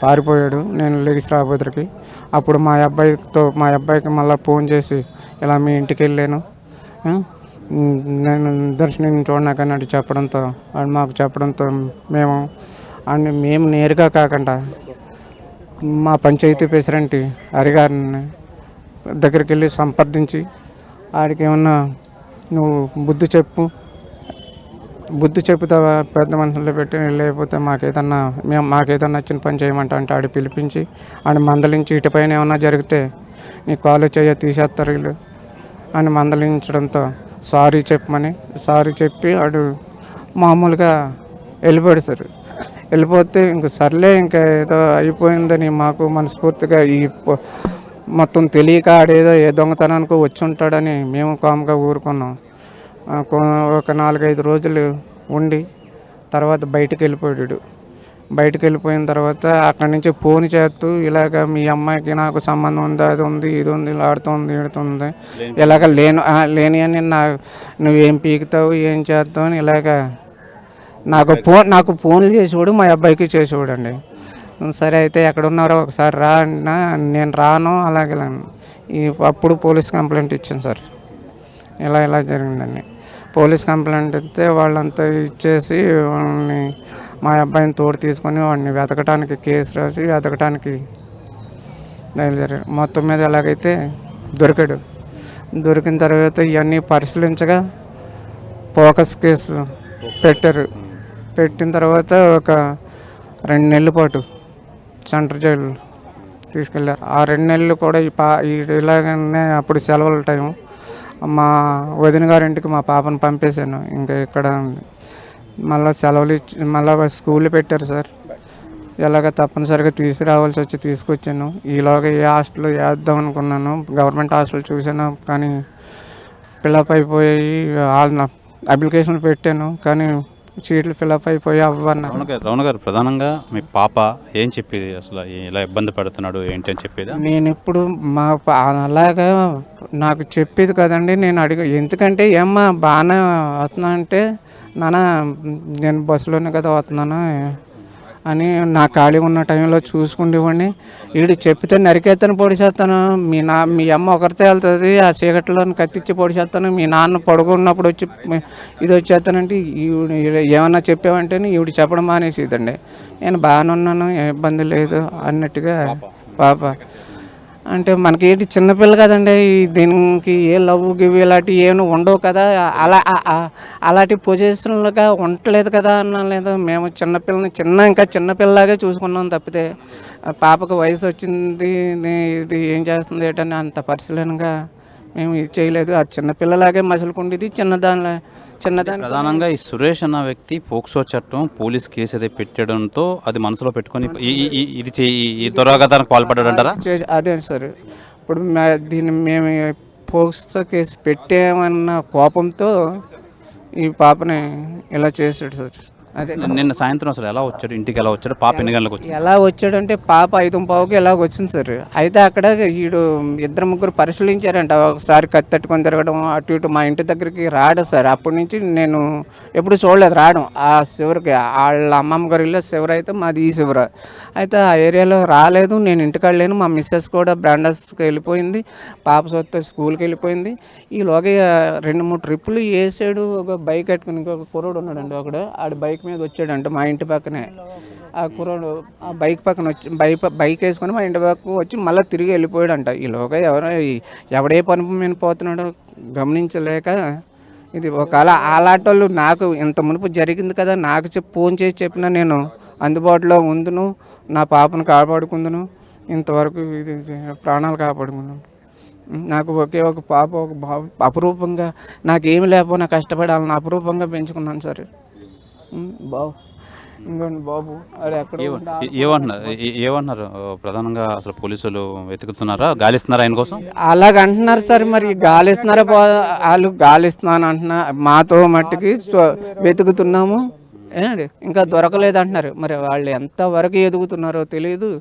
పారిపోయాడు. నేను లెగిసి రాబోతురికి అప్పుడు మా అబ్బాయికి మళ్ళీ ఫోన్ చేసి ఇలా మీ ఇంటికి వెళ్ళాను, నేను దర్శనం చూడనాకని అటు చెప్పడంతో మాకు చెప్పడంతో మేము నేరుగా కాకుండా మా పంచాయతీ ప్రెసిడెంట్ హరిగారిని దగ్గరికి వెళ్ళి సంప్రదించి ఆడికి ఏమన్నా నువ్వు బుద్ధి చెప్పుతావా పెద్ద మనుషుల్లో పెట్టి, లేకపోతే మాకేదన్నా నచ్చిన పని చేయమంటా అంటే ఆడి పిలిపించి ఆడి మందలించి ఇటుపైన ఏమన్నా జరిగితే నీ కాలేజ్ తీసేస్తారు వీళ్ళు అని మందలించడంతో సారీ చెప్పి ఆడు మామూలుగా వెళ్ళిపోయాడు సార్. వెళ్ళిపోతే ఇంక సర్లే ఇంకా ఏదో అయిపోయిందని మాకు మనస్ఫూర్తిగా మొత్తం తెలియక ఆడేదో ఏ దొంగతనానికి వచ్చి ఉంటాడని మేము కామ్గా ఊరుకున్నాం. ఒక 4-5 రోజులు ఉండి తర్వాత బయటికి వెళ్ళిపోయిన తర్వాత అక్కడి నుంచి ఫోన్ చేస్తూ ఇలాగ మీ అమ్మాయికి నాకు సంబంధం ఉంది, అది ఉంది, ఇది ఉంది, ఇలా ఆడుతుంది, ఈడుతుంది, ఇలాగ లేని అని నువ్వేం పీకుతావు, ఏం చేస్తావు అని ఇలాగ నాకు ఫోన్లు చేసేవాడు, మా అబ్బాయికి చేసేవాడు అండి. సరే అయితే ఎక్కడ ఉన్నారో ఒకసారి రా అన్నా, నేను రాను అలాగే అప్పుడు పోలీస్ కంప్లైంట్ ఇచ్చాను సార్. ఇలా జరిగిందండి. పోలీస్ కంప్లైంట్ ఇస్తే వాళ్ళంతా ఇచ్చేసి వాళ్ళని మా అబ్బాయిని తోడు తీసుకొని వాడిని వెతకటానికి కేసు రాసి వెతకటానికి బయలుదేరాడు. మొత్తం మీద ఎలాగైతే దొరికిన తర్వాత ఇవన్నీ పరిశీలించగా ఫోకస్ కేసు పెట్టిన తర్వాత ఒక 2 నెలల పాటు సెంట్రల్ జైలు తీసుకెళ్ళారు. ఆ 2 నెలలు కూడా ఇలాగనే అప్పుడు సెలవుల టైం మా వదిన గారింటికి మా పాపను పంపేశాను. ఇంకా ఇక్కడ మళ్ళీ సెలవులు మళ్ళీ స్కూల్ పెట్టారు సార్. ఎలాగ తప్పనిసరిగా తీసుకురావాల్సి వచ్చి తీసుకొచ్చాను. ఈలోగా ఏ హాస్టల్ వేద్దాం అనుకున్నాను, గవర్నమెంట్ హాస్టల్ చూసాను కానీ ఫిలప్ అయిపోయి అప్లికేషన్లు పెట్టాను కానీ సీట్లు ఫిలప్ అయిపోయి అవ్వన్నారు. రమణ గారు, ప్రధానంగా మీ పాప ఏం చెప్పేది, అసలు ఇలా ఇబ్బంది పడుతున్నాడు ఏంటి అని చెప్పేది? నేను ఇప్పుడు అలాగా నాకు చెప్పేది కదండి. నేను ఎందుకంటే ఏమ్మా బాగానే వస్తున్నా అంటే, నాన్న నేను బస్సులోనే కదా వస్తున్నాను అని నా ఖాళీ ఉన్న టైంలో చూసుకుండేవాడిని. వీడు చెప్పితే నరికేస్తాను, పొడి చేస్తాను, మీ అమ్మ ఒకరితే వెళ్తుంది, ఆ చీకట్లో కత్తిచ్చి పొడి చేస్తాను, మీ నాన్న పడుకున్నప్పుడు వచ్చి ఇది వచ్చేస్తానంటే ఏమన్నా చెప్పావంటేనే ఈవిడ చెప్పడం మానేసేదండి. నేను బాగానే ఉన్నాను, ఏ ఇబ్బంది లేదు అన్నట్టుగా పాప అంటే మనకేంటి చిన్నపిల్ల కదండి, దీనికి ఏ లవ్ గివ్ ఇలాంటివి ఏమి ఉండవు కదా, అలాంటి పొజిషన్లుగా ఉండలేదు కదా అన్నలేదు. మేము ఇంకా చిన్నపిల్లలాగే చూసుకున్నాం తప్పితే పాపకు వయసు వచ్చింది, ఇది ఏం చేస్తుంది ఏంటని అంత పరిశీలనగా మేము ఇది చేయలేదు. ఆ చిన్నపిల్లలాగే మసలుకుండేది చిన్నదాని. ప్రధానంగా ఈ సురేష్ అన్న వ్యక్తి పోక్సో చట్టం పోలీస్ కేసు అయితే పెట్టడంతో అది మనసులో పెట్టుకొని ఈ దురాఘాతానికి పాల్పడ్డాడు అంటారా? అదే సార్, ఇప్పుడు దీన్ని మేము పోక్సో కేసు పెట్టామన్న కోపంతో ఈ పాపని ఇలా చేసాడు సార్. అదే నిన్న సాయంత్రం అసలు ఎలా వచ్చాడు, ఇంటికి ఎలా వచ్చాడు, పాప ఎన్ని గంటలకు వచ్చాడు? ఎలా వచ్చాడంటే పాప 5:15కి ఎలా వచ్చింది సార్. అయితే అక్కడ వీడు 2-3 పరిశీలించారంట. ఒకసారి కత్తెట్టుకొని తిరగడం, అటు ఇటు మా ఇంటి దగ్గరికి రాడు సార్. అప్పటి నుంచి నేను ఎప్పుడు చూడలేదు రావడం. ఆ శివరికి వాళ్ళ అమ్మమ్మ గారి ఇల్లు శివరు, అయితే మాది ఈ శివర. అయితే ఆ ఏరియాలో రాలేదు, నేను ఇంటికాడ లేను. మా మిస్సెస్ కూడా బ్రాండర్స్కి వెళ్ళిపోయింది, పాప సొత్త స్కూల్కి వెళ్ళిపోయింది. ఈలోగా 2-3 ట్రిప్పులు వేసాడు. ఒక బైక్ కట్టుకుని ఇంకొక కుర్రోడు ఉన్నాడండి, ఒకడు ఆడు బైక్ మీద వచ్చాడంట మా ఇంటి పక్కనే. ఆ కుర్రోడు ఆ బైక్ పక్కన వచ్చి బైక్ వేసుకొని మా ఇంటి పక్కకు వచ్చి మళ్ళీ తిరిగి వెళ్ళిపోయాడంట. ఈలోగా ఎవడే పని మీద పోతున్నాడో గమనించలేక ఇది ఒకవేళ అలాంటి వాళ్ళు నాకు ఇంత మునుపు జరిగింది కదా, నాకు ఫోన్ చేసి చెప్పినా నేను అందుబాటులో ఉందును, నా పాపను కాపాడుకుందును, ఇంతవరకు ఇది ప్రాణాలు కాపాడుకున్నాను. నాకు ఒకే ఒక పాప, ఒక బాబు. అపురూపంగా నాకేమి లేకపోయినా కష్టపడాలని అపురూపంగా పెంచుకున్నాను సార్. బాబు ఇంకోండి బాబు అది ఎక్కడ ఏమన్నారు ప్రధానంగా, అసలు పోలీసులు వెతుకుతున్నారా, గాలిస్తున్నారా ఆయన కోసం? అలాగ అంటున్నారు సార్. మరి గాలిస్తున్నారా, వాళ్ళు గాలిస్తున్నాను అంటున్నారు. మాతో మట్టికి వెతుకుతున్నాము, ఇంకా దొరకలేదు అంటున్నారు. మరి వాళ్ళు ఎంతవరకు ఎదుగుతున్నారో తెలియదు.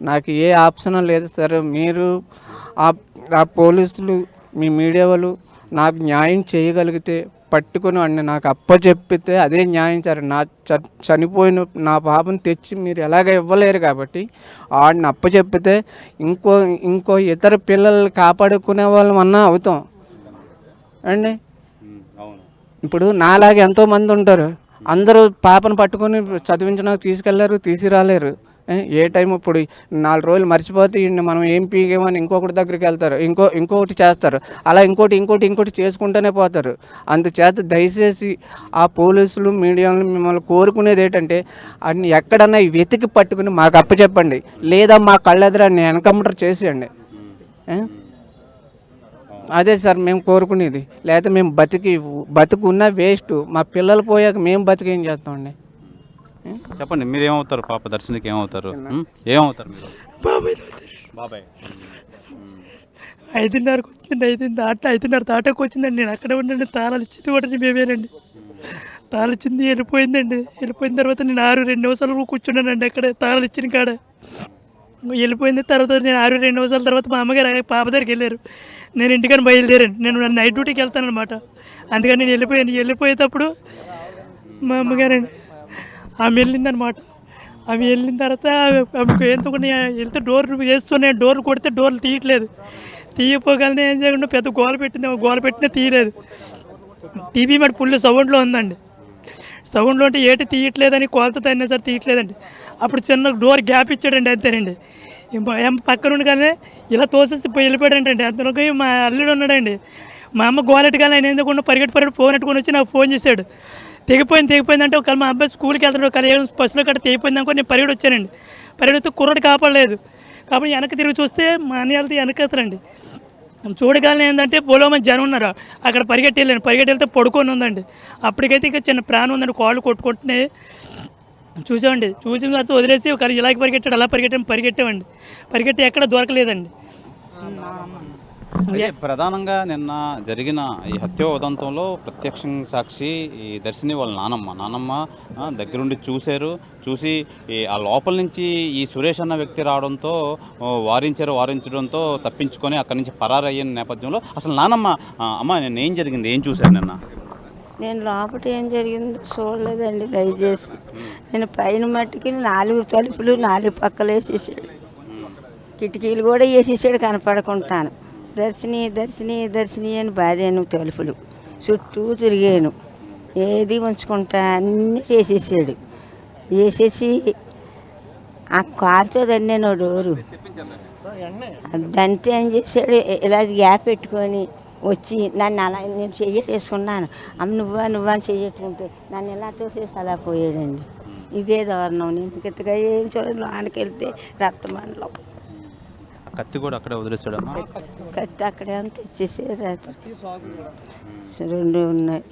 నాకు ఏ ఆప్షన్ లేదు సార్. మీరు ఆ పోలీసులు, మీ మీడియా వాళ్ళు నాకు న్యాయం చేయగలిగితే పట్టుకొని వాడిని నాకు అప్పచెప్పితే అదే న్యాయం సార్. నా చనిపోయిన నా పాపను తెచ్చి మీరు ఎలాగ ఇవ్వలేరు కాబట్టి వాడిని అప్పచెప్పితే ఇంకో ఇతర పిల్లల్ని కాపాడుకునే వాళ్ళమన్నా అవుతాం అండి. ఇప్పుడు నాలాగే ఎంతోమంది ఉంటారు, అందరూ పాపను పట్టుకొని చదివించడానికి తీసుకెళ్లారు, తీసుకురాలేరు. ఏ టైం ఇప్పుడు 4 రోజులు మర్చిపోతే మనం ఏం పీకేమని ఇంకొకటి దగ్గరికి వెళ్తారు, ఇంకొకటి చేస్తారు, అలా ఇంకోటి చేసుకుంటూనే పోతారు. అందుచేత దయచేసి ఆ పోలీసులు మీడియాలు మిమ్మల్ని కోరుకునేది ఏంటంటే అన్ని ఎక్కడన్నా వెతికి పట్టుకుని మాకు అప్పచెప్పండి, లేదా మా కళ్ళెదురాన్ని ఎన్కౌంటర్ చేసేయండి. అదే సార్ మేము కోరుకునేది. లేకపోతే మేము బతుకున్న వేస్ట్, మా పిల్లలు పోయాక మేము బతికేం చేస్తామండి. చెప్పండి, మీరు ఏమవుతారు? పాప దర్శనికి ఏమవుతారు? ఏమవుతారు మీరు? బాబాయ్ 5:30కి వచ్చిందండి. 5:30 దాటాకు వచ్చిందండి. నేను అక్కడే ఉండండి. తాళాలు ఇచ్చింది కూడా మేమేనండి. తాళాలు ఇచ్చింది వెళ్ళిపోయిందండి. వెళ్ళిపోయిన తర్వాత నేను 2 నిమిషాలు కూర్చున్నానండి అక్కడే తాళాలు ఇచ్చిన కాడ. వెళ్ళిపోయింది. తర్వాత నేను 2 నిమిషాల తర్వాత మా అమ్మగారు పాప దగ్గరికి వెళ్ళారు. నేను ఇంటికని బయలుదేరాను. నేను నైట్ డ్యూటీకి వెళ్తానమాట. అందుకని నేను వెళ్ళిపోయేటప్పుడు మా అమ్మగారండి ఆమె వెళ్ళిందనమాట. ఆమె వెళ్ళిన తర్వాత ఆమెకు ఎందుకు వెళ్తే డోర్ వేస్తున్నాయి. డోర్లు కొడితే డోర్లు తీయట్లేదు. తీయపోగలనే ఏం చేయకుండా పెద్ద గోల పెట్టింది. గోల పెట్టినా తీయలేదు. టీవీ మరి ఫుల్ సౌండ్లో ఉందండి. సౌండ్లో ఉంటే ఏటి తీయట్లేదని కోలతో అయినా సరే తీయట్లేదండి. అప్పుడు చిన్న డోర్ గ్యాప్ ఇచ్చాడండి, అంతేనండి. పక్కన ఉండగానే ఇలా తోసేసి వెళ్ళిపోయాడంటండి. అంతలోకి మా అల్లుడు ఉన్నాడండి. మా అమ్మ గోలెట్టుగానే ఆయన ఎందుకుండా పరిగెట్టి ఫోన్ ఎట్టుకొని వచ్చి నాకు ఫోన్ చేశాడు. తెగిపోయింది అంటే ఒకవేళ మా అబ్బాయి స్కూల్కి వెళ్తాడు, ఒకవేళ బస్సులో కట్ట తెగిపోయింది అనుకో నేను పరిగెడి వచ్చానండి. పరిగెడితే కుర్రడు కాపాడలేదు కాబట్టి వెనక్కి తిరిగి చూస్తే మా అన్నయ్యలతో వెనకెళ్తారండి. చూడగానే ఏంటంటే పొలంలో జనం ఉన్నారు. అక్కడ పరిగెట్టి వెళ్తే పడుకొని ఉందండి. అప్పటికైతే ఇక చిన్న ప్రాణం ఉందండి. కాళ్ళు కొట్టుకుంటున్నాయి. చూసామండి. చూసిన తర్వాత వదిలేసి ఒక ఇలాగ పరిగెట్టాడు, అలా పరిగెట్టామండి. పరిగెట్టి ఎక్కడ దొరకలేదండి. ప్రధానంగా నిన్న జరిగిన ఈ హత్య ఉదంతంలో ప్రత్యక్ష సాక్షి ఈ దర్శిని వాళ్ళ నానమ్మ దగ్గరుండి చూసి ఆ లోపల నుంచి ఈ సురేష్ అన్న వ్యక్తి రావడంతో వారించడంతో తప్పించుకొని అక్కడి నుంచి పరారయ్యిన నేపథ్యంలో అసలు నానమ్మ అమ్మ నిన్న ఏం జరిగింది, ఏం చూశారు నిన్న? నేను లోపల ఏం జరిగిందో చూడలేదండి దయచేసి. నేను పైన మట్టికి 4 తలుపులు 4 పక్కలు వేసేసాడు, కిటికీలు కూడా వేసేసాడు కనపడకుంటాను. దర్శిని అని బాధాను. తలుపులు చుట్టూ తిరిగాను, ఏది ఉంచుకుంటా అన్నీ చేసేసాడు. వేసేసి ఆ కాల్చోదండి నేను డోరు దంతే ఏం చేశాడు, ఇలా గ్యాప్ పెట్టుకొని వచ్చి నన్ను అలా నేను చెయ్యటేసుకున్నాను. అమ్మ నువ్వా అని చెయ్యట్టుకుంటే నన్ను ఎలా తోసేసి అలా పోయాడండి. ఇదే దారుణం. నేను కిత్తగా ఏం చూడండి, లోనికి వెళ్తే రక్తమండలం. కత్తి కూడా అక్కడే వదిలేస్తాడు. కత్తి అక్కడే అంత తెచ్చేసారు. రాత్రి 2 ఉన్నాయి.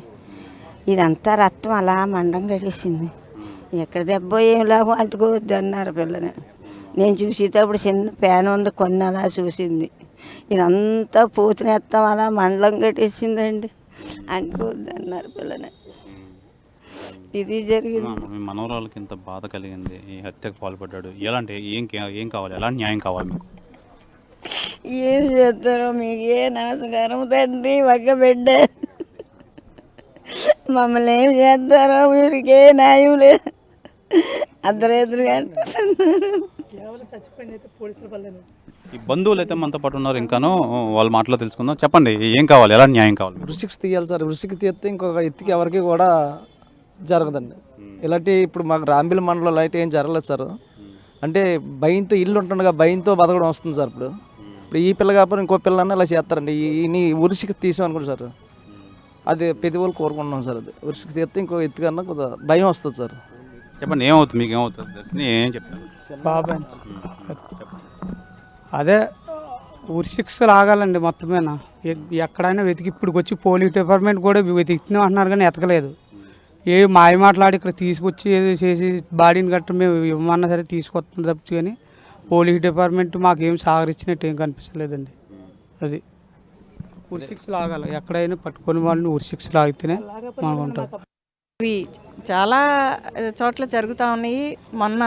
ఇదంతా రక్తం అలా మండం గడిసింది. ఎక్కడ దెబ్బ ఏంలాగో అంటుకోవద్దు అన్నారు పిల్లని. నేను చూసేటప్పుడు చిన్న ప్యాన్ ఉంది, కొన్ని అలా చూసింది. ఇదంతా పూతనేస్తాం అలా మండలం కట్టేసిందండి. అంటుకోవద్దు అన్నారు పిల్లని. ఇది జరిగింది. మీ మనవరాలకి ఇంత బాధ కలిగింది, ఈ హత్యకు పాల్పడ్డాడు. ఎలాంటి ఏం కావాలి, ఎలాంటి న్యాయం కావాలి మీకు? ఏం చేస్తారో మీకు ఏ నమస్కారం తండ్రి, ఒక బిడ్డ మమ్మల్ని ఏం చేస్తారో మీరుకే న్యాయం లేదు. అర్ధరేతులుగా ఈ బంధువులు అయితే మనతో పాటు ఉన్నారు, ఇంకాను వాళ్ళ మాటలో తెలుసుకుందాం. చెప్పండి, ఏం కావాలి, ఎలా న్యాయం కావాలి? వృషిక్స్ తీయాలి సార్. వృషిక్స్ తీస్తే ఇంకొక ఎత్తుకి ఎవరికి కూడా జరగదండి. ఇలాంటి ఇప్పుడు మాకు రాంబిల్ మండలం ఇలాంటి ఏం జరగలేదు సార్. అంటే భయంతో ఇల్లు ఉంటుండగా భయంతో బతకడం వస్తుంది సార్. ఇప్పుడు ఈ పిల్ల కాకపోతే ఇంకో పిల్లన్నా ఇలా చేస్తారండి. ఈ వృషిక్స్ తీసాం అనుకోండి సార్, అది ప్రతి వాళ్ళు కోరుకుంటున్నాం సార్. అది వృషిక్స్ తీస్తే ఇంకో ఎత్తుకన్నా కొద్దిగా భయం వస్తుంది సార్. చెప్పండి, ఏమవుతుంది, మీకు ఏమవుతుంది? దర్శని ఏం చెప్తారు? బాబాయ్ అదే ఉరిశిక్ష లాగాలండి మొత్తమేనా. ఎక్కడైనా వెతికి ఇప్పుడు వచ్చి పోలీస్ డిపార్ట్మెంట్ కూడా వెతికినాం అంటున్నారు కానీ ఎతకలేదు. ఏ మాయ మాట్లాడి ఇక్కడ తీసుకొచ్చి ఏదో చేసి బాడీని గట్ట మేము ఇవ్వమన్నా సరే తీసుకొస్తుంది తప్పించి కానీ పోలీస్ డిపార్ట్మెంట్ మాకేం సహకరించినట్టు ఏం కనిపించలేదండి. అది ఉరిశిక్ష లాగాలి. ఎక్కడైనా పట్టుకొని వాళ్ళని ఉరిశిక్ష లాగితేనే మనకు ఉంటుంది. ఇవి చాలా చోట్ల జరుగుతూ ఉన్నాయి. మొన్న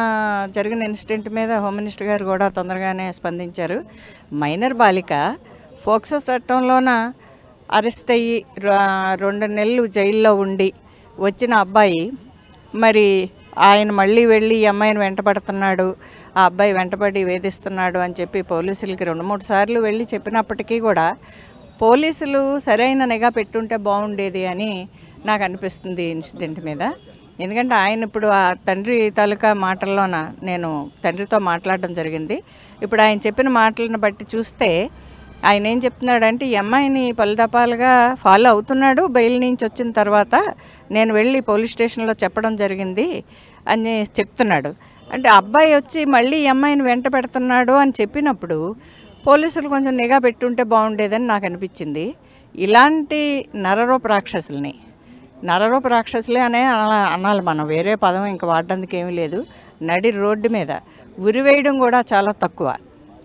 జరిగిన ఇన్సిడెంట్ మీద హోమ్ మినిస్టర్ గారు కూడా తొందరగానే స్పందించారు. మైనర్ బాలిక పోక్సో చట్టంలోన అరెస్ట్ అయ్యి 2 నెలలు జైల్లో ఉండి వచ్చిన అబ్బాయి మరి ఆయన మళ్ళీ వెళ్ళి ఈ అమ్మాయిని వెంటబడుతున్నాడు, ఆ అబ్బాయి వెంటబడి వేధిస్తున్నాడు అని చెప్పి పోలీసులకి 2-3 సార్లు వెళ్ళి చెప్పినప్పటికీ కూడా పోలీసులు సరైన నిఘా పెట్టుంటే బాగుండేది అని నాకు అనిపిస్తుంది ఈ ఇన్సిడెంట్ మీద. ఎందుకంటే ఆయన ఇప్పుడు ఆ తండ్రి తాలూకా మాటల్లోన నేను తండ్రితో మాట్లాడడం జరిగింది. ఇప్పుడు ఆయన చెప్పిన మాటలను బట్టి చూస్తే ఆయన ఏం చెప్తున్నాడంటే ఈ అమ్మాయిని పలుదపాలుగా ఫాలో అవుతున్నాడు, బెయిల్ నుంచి వచ్చిన తర్వాత నేను వెళ్ళి పోలీస్ స్టేషన్లో చెప్పడం జరిగింది అని చెప్తున్నాడు. అంటే అబ్బాయి వచ్చి మళ్ళీ ఈ అమ్మాయిని వెంట పెడుతున్నాడు అని చెప్పినప్పుడు పోలీసులు కొంచెం నిఘా పెట్టుంటే బాగుండేదని నాకు అనిపించింది. ఇలాంటి నరరూప రాక్షసులే అనే అనాలి మనం, వేరే పదం ఇంకా వాడడానికి ఏమీ లేదు. నడి రోడ్డు మీద ఉరివేయడం కూడా చాలా తక్కువ.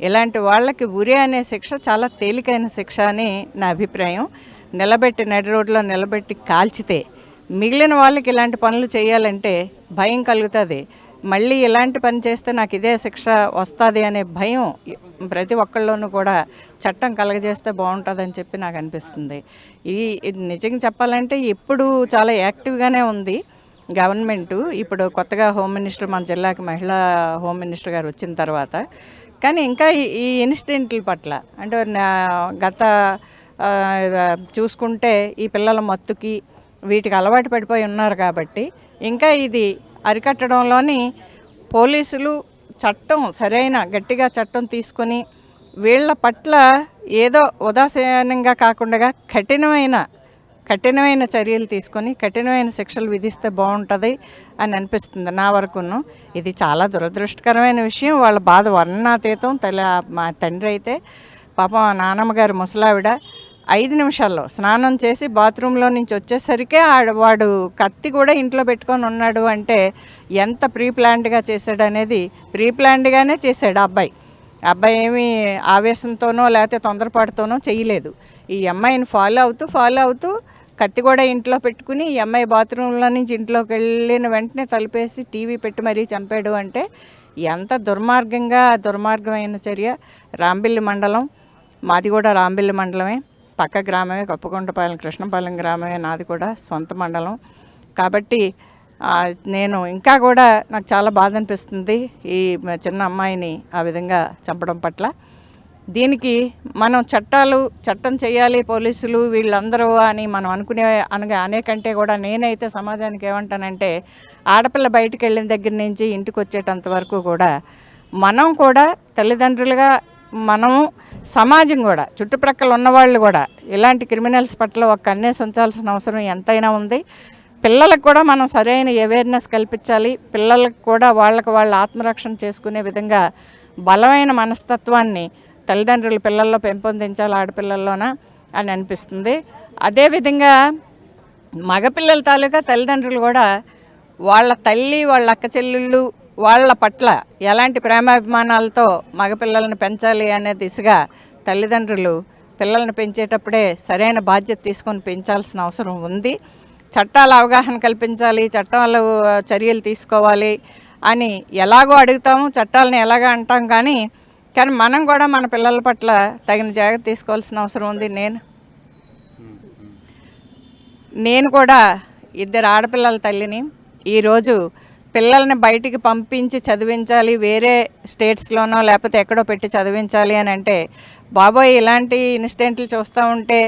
ఇలాంటి వాళ్ళకి ఉరి అనే శిక్ష చాలా తేలికైన శిక్ష అని నా అభిప్రాయం. నడి రోడ్లో నిలబెట్టి కాల్చితే మిగిలిన వాళ్ళకి ఇలాంటి పనులు చేయాలంటే భయం కలుగుతుంది. మళ్ళీ ఇలాంటి పని చేస్తే నాకు ఇదే శిక్ష వస్తుంది అనే భయం ప్రతి ఒక్కళ్ళలోనూ కూడా చట్టం కలగజేస్తే బాగుంటుందని చెప్పి నాకు అనిపిస్తుంది. ఇది నిజంగా చెప్పాలంటే ఇప్పుడు చాలా యాక్టివ్గానే ఉంది గవర్నమెంటు. ఇప్పుడు కొత్తగా హోమ్ మినిస్టర్ మన జిల్లాకి మహిళా హోమ్ మినిస్టర్ గారు వచ్చిన తర్వాత కానీ ఇంకా ఈ ఇన్సిడెంట్ల పట్ల అంటే గత చూసుకుంటే ఈ పిల్లల మత్తుకి వీటికి అలవాటు పడిపోయి ఉన్నారు కాబట్టి ఇంకా ఇది అరికట్టడంలోని పోలీసులు సరైన గట్టిగా చట్టం తీసుకొని వీళ్ళ పట్ల ఏదో ఉదాసీనంగా కాకుండా కఠినమైన చర్యలు తీసుకొని కఠినమైన శిక్షలు విధిస్తే బాగుంటుంది అని అనిపిస్తుంది నా వరకును. ఇది చాలా దురదృష్టకరమైన విషయం. వాళ్ళ బాధ వర్ణనాతీతం. మా తండ్రి అయితే పాపం నానమ్మ గారు ముసలావిడ 5 నిమిషాల్లో స్నానం చేసి బాత్రూంలో నుంచి వచ్చేసరికే వాడు కత్తి కూడా ఇంట్లో పెట్టుకొని ఉన్నాడు అంటే ఎంత ప్రీప్లాన్డ్గా చేశాడు అనేది ప్రీప్లాన్డ్గానే చేశాడు అబ్బాయి ఏమీ ఆవేశంతోనో లేకపోతే తొందరపాటుతోనో చేయలేదు. ఈ అమ్మాయిని ఫాలో అవుతూ కత్తి కూడా ఇంట్లో పెట్టుకుని ఈ అమ్మాయి బాత్రూంలో నుంచి ఇంట్లోకి వెళ్ళిన వెంటనే తలుపేసి టీవీ పెట్టి మరీ చంపాడు అంటే ఎంత దుర్మార్గమైన చర్య. రాంబిల్లి మండలం మాది కూడా రాంబిల్లి మండలమే, పక్క గ్రామమే, కప్పకొండపాలెం కృష్ణపాలెం గ్రామమే నాది కూడా సొంత మండలం. కాబట్టి నేను ఇంకా కూడా నాకు చాలా బాధ అనిపిస్తుంది ఈ చిన్న అమ్మాయిని ఆ విధంగా చంపడం పట్ల. దీనికి మనం చట్టం చేయాలి పోలీసులు వీళ్ళందరూ అని మనం అనేకంటే కూడా నేనైతే సమాజానికి ఏమంటానంటే ఆడపిల్ల బయటికి వెళ్ళిన దగ్గర నుంచి ఇంటికి వచ్చేటంత వరకు కూడా మనం కూడా తల్లిదండ్రులుగా మనము సమాజం కూడా చుట్టుప్రక్కల ఉన్నవాళ్ళు కూడా ఇలాంటి క్రిమినల్స్ పట్ల ఒక కన్నేసి ఉంచాల్సిన అవసరం ఎంతైనా ఉంది. పిల్లలకు కూడా మనం సరైన అవేర్నెస్ కల్పించాలి. పిల్లలకు కూడా వాళ్ళ ఆత్మరక్షణ చేసుకునే విధంగా బలమైన మనస్తత్వాన్ని తల్లిదండ్రులు పిల్లల్లో పెంపొందించాలి ఆడపిల్లల్లోన అని అనిపిస్తుంది. అదేవిధంగా మగపిల్లల తాలూకా తల్లిదండ్రులు కూడా వాళ్ళ తల్లి వాళ్ళ అక్క చెల్లెళ్ళు వాళ్ళ పట్ల ఎలాంటి ప్రేమాభిమానాలతో మగపిల్లలను పెంచాలి అనే దిశగా తల్లిదండ్రులు పిల్లల్ని పెంచేటప్పుడే సరైన బాధ్యత తీసుకొని పెంచాల్సిన అవసరం ఉంది. చట్టాల అవగాహన కల్పించాలి, చర్యలు తీసుకోవాలి అని ఎలాగో అడుగుతాము, చట్టాలను ఎలాగ అంటాం కానీ మనం కూడా మన పిల్లల పట్ల తగిన జాగ్రత్త తీసుకోవాల్సిన అవసరం ఉంది. నేను కూడా 2 ఆడపిల్లల తల్లిని. ఈరోజు పిల్లల్ని బయటికి పంపించి చదివించాలి, వేరే స్టేట్స్లోనో లేకపోతే ఎక్కడో పెట్టి చదివించాలి అని అంటే బాబోయ్ ఇలాంటి ఇన్సిడెంట్లు చూస్తూ ఉంటే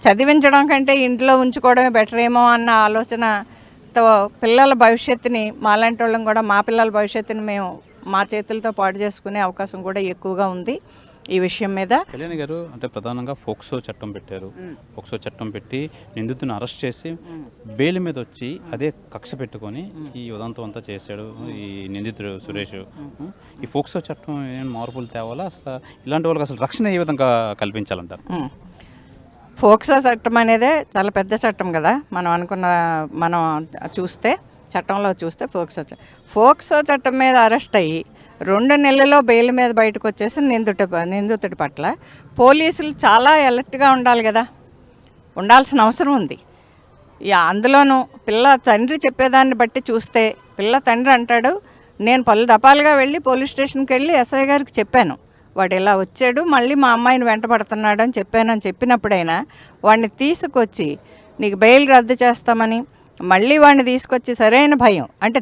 చదివించడం కంటే ఇంట్లో ఉంచుకోవడమే బెటర్ ఏమో అన్న ఆలోచనతో పిల్లల భవిష్యత్తుని మాలాంటి వాళ్ళం కూడా మా పిల్లల భవిష్యత్తుని మేము మా చేతులతో పాడు చేసుకునే అవకాశం కూడా ఎక్కువగా ఉంది ఈ విషయం మీద. కళ్యాణి గారు అంటే ప్రధానంగా ఫోక్సో చట్టం పెట్టారు. ఫోక్సో చట్టం పెట్టి నిందితుని అరెస్ట్ చేసి బెయిల్ మీద వచ్చి అదే కక్ష పెట్టుకొని ఈ ఉదంతం అంతా చేశాడు ఈ నిందితుడు సురేష్. ఈ ఫోక్సో చట్టం ఏం మార్పులు తేవాలా, అసలు ఇలాంటి వాళ్ళకి అసలు రక్షణ ఏ విధంగా కల్పించాలంటారు? ఫోక్సో చట్టం అనేదే చాలా పెద్ద చట్టం కదా. మనం చట్టంలో చూస్తే ఫోక్సో చట్టం మీద అరెస్ట్ అయ్యి 2 నెలల్లో బెయిల్ మీద బయటకు వచ్చేసి నిందితుడి పట్ల పోలీసులు చాలా అలర్ట్గా ఉండాలి కదా, ఉండాల్సిన అవసరం ఉంది. అందులోనూ పిల్ల తండ్రి చెప్పేదాన్ని బట్టి చూస్తే పిల్ల తండ్రి అంటాడు, నేను 10 దఫాలుగా వెళ్ళి పోలీస్ స్టేషన్కి వెళ్ళి ఎస్ఐ గారికి చెప్పాను, వాడు ఇలా వచ్చాడు, మళ్ళీ మా అమ్మాయిని వెంటబడుతున్నాడు అని చెప్పినప్పుడైనా వాడిని తీసుకొచ్చి నీకు బెయిల్ రద్దు చేస్తామని మళ్ళీ వాడిని తీసుకొచ్చి సరైన భయం అంటే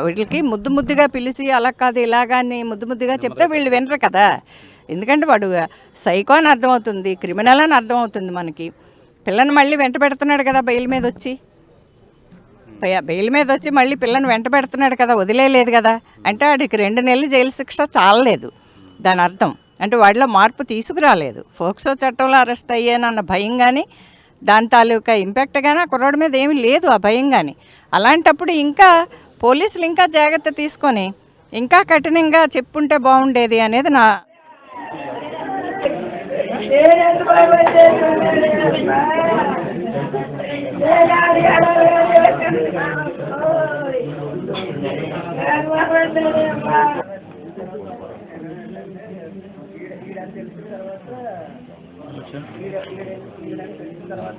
వీళ్ళకి ముద్దుగా పిలిచి అలా కాదు ఇలాగా అని ముద్దుగా చెప్తే వీళ్ళు వినరు కదా. ఎందుకంటే వాడు సైకో అని అర్థమవుతుంది, క్రిమినల్ అని అర్థమవుతుంది మనకి. పిల్లని మళ్ళీ వెంట పెడుతున్నాడు కదా బెయిల్ మీద వచ్చి మళ్ళీ పిల్లని వెంట పెడుతున్నాడు కదా, వదిలేయలేదు కదా. అంటే వాడికి 2 నెలలు జైలు శిక్ష చాలలేదు దాని అర్థం. అంటే వాడిలో మార్పు తీసుకురాలేదు. ఫోక్సో చట్టంలో అరెస్ట్ అయ్యానన్న భయం కానీ దాని తాలూకా ఇంపాక్ట్ కానీ ఆ కుర్రాడి మీద ఏమీ లేదు ఆ భయం కానీ. అలాంటప్పుడు ఇంకా పోలీసులు ఇంకా జాగ్రత్త తీసుకొని ఇంకా కఠినంగా చెప్పుంటే బాగుండేది అనేది నా తర్వాత